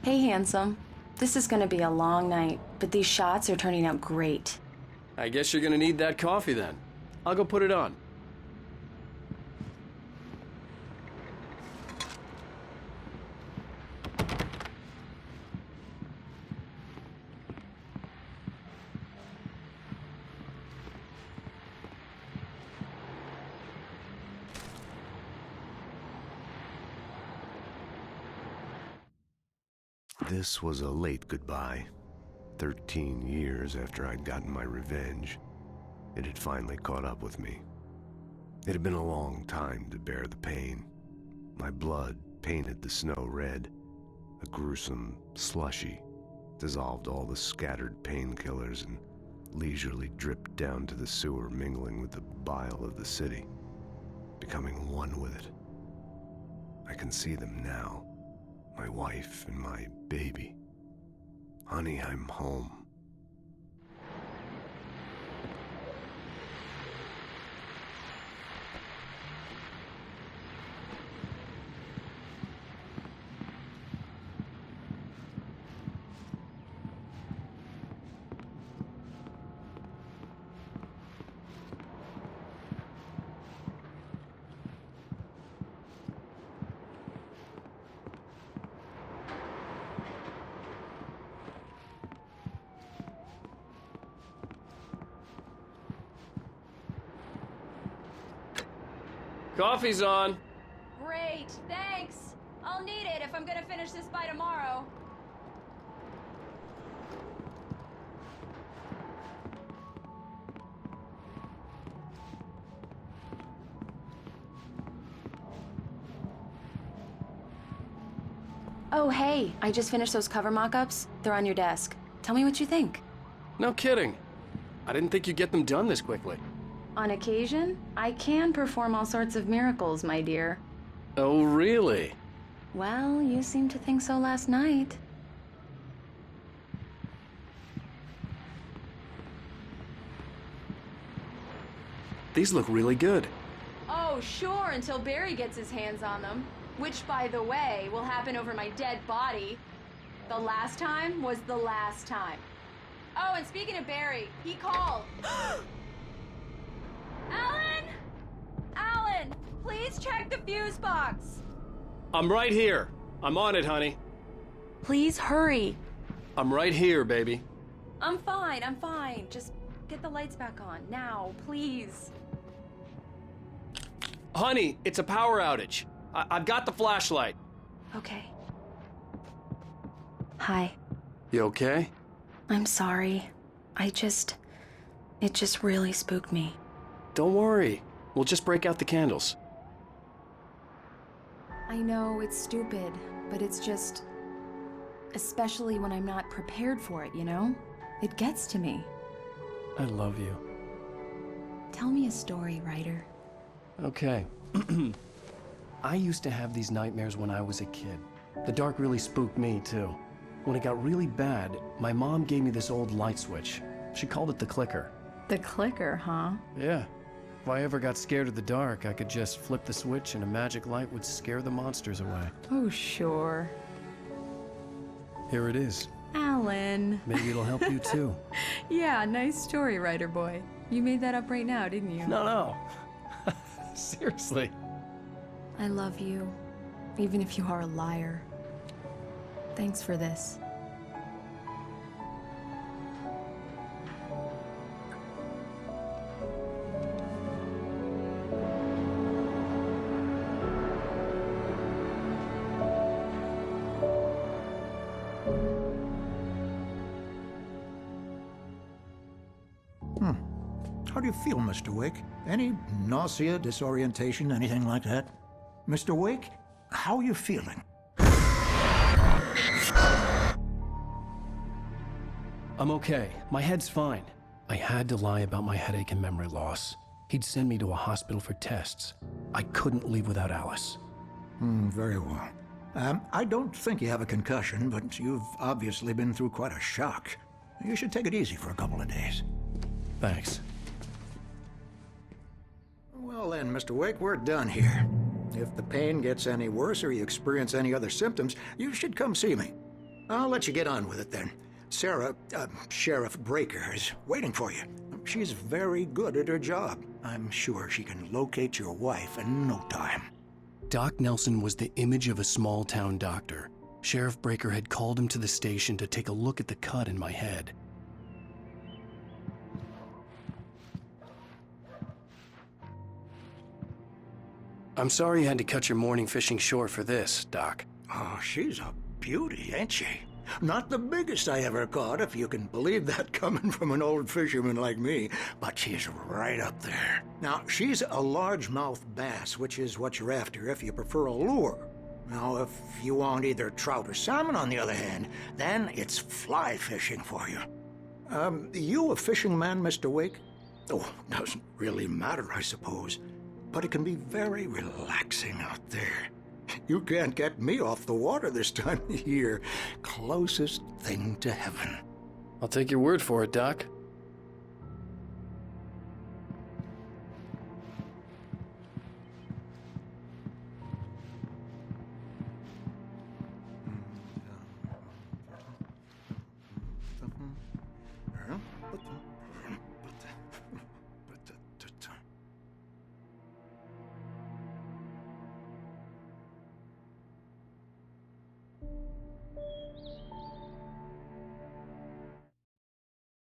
Hey, handsome. This is gonna be a long night, but these shots are turning out great. I guess you're gonna need that coffee then. I'll go put it on. This was a late goodbye. 13 years after I'd gotten my revenge, it had finally caught up with me. It had been a long time to bear the pain. My blood painted the snow red. A gruesome slushy dissolved all the scattered painkillers and leisurely dripped down to the sewer, mingling with the bile of the city, becoming one with it. I can see them now. My wife and my baby. Honey, I'm home. Coffee's on. Great, thanks. I'll need it if I'm gonna finish this by tomorrow. Oh, hey, I just finished those cover mock-ups. They're on your desk. Tell me what you think. No kidding. I didn't think you'd get them done this quickly. On occasion, I can perform all sorts of miracles, my dear. Oh, really? Well, you seemed to think so last night. These look really good. Oh, sure, until Barry gets his hands on them. Which, by the way, will happen over my dead body. The last time was the last time. Oh, and speaking of Barry, he called. Alan! Alan! Please check the fuse box! I'm right here. I'm on it, honey. Please hurry. I'm right here, baby. I'm fine. Just get the lights back on. Now, please. Honey, it's a power outage. I've got the flashlight. Okay. Hi. You okay? I'm sorry. It just really spooked me. Don't worry. We'll just break out the candles. I know it's stupid, but it's just... especially when I'm not prepared for it, you know? It gets to me. I love you. Tell me a story, writer. Okay. I used to have these nightmares when I was a kid. The dark really spooked me, too. When it got really bad, my mom gave me this old light switch. She called it the clicker. The clicker, huh? Yeah. If I ever got scared of the dark, I could just flip the switch and a magic light would scare the monsters away. Oh, sure. Here it is. Alan. Maybe it'll help you, too. Yeah, nice story, writer boy. You made that up right now, didn't you? No. Seriously. I love you, even if you are a liar. Thanks for this. How do you feel, Mr. Wake? Any nausea, disorientation, anything like that? Mr. Wake, how are you feeling? I'm okay. My head's fine. I had to lie about my headache and memory loss. He'd send me to a hospital for tests. I couldn't leave without Alice. Very well. I don't think you have a concussion, but you've obviously been through quite a shock. You should take it easy for a couple of days. Thanks. Well then, Mr. Wake, we're done here. If the pain gets any worse or you experience any other symptoms, you should come see me. I'll let you get on with it then. Sarah, Sheriff Breaker, is waiting for you. She's very good at her job. I'm sure she can locate your wife in no time. Doc Nelson was the image of a small-town doctor. Sheriff Breaker had called him to the station to take a look at the cut in my head. I'm sorry you had to cut your morning fishing short for this, Doc. Oh, she's a beauty, ain't she? Not the biggest I ever caught, if you can believe that coming from an old fisherman like me, but she's right up there. Now, she's a largemouth bass, which is what you're after if you prefer a lure. Now, if you want either trout or salmon, on the other hand, then it's fly fishing for you. You a fishing man, Mr. Wake? Oh, doesn't really matter, I suppose. But it can be very relaxing out there. You can't get me off the water this time of year. Closest thing to heaven. I'll take your word for it, Doc.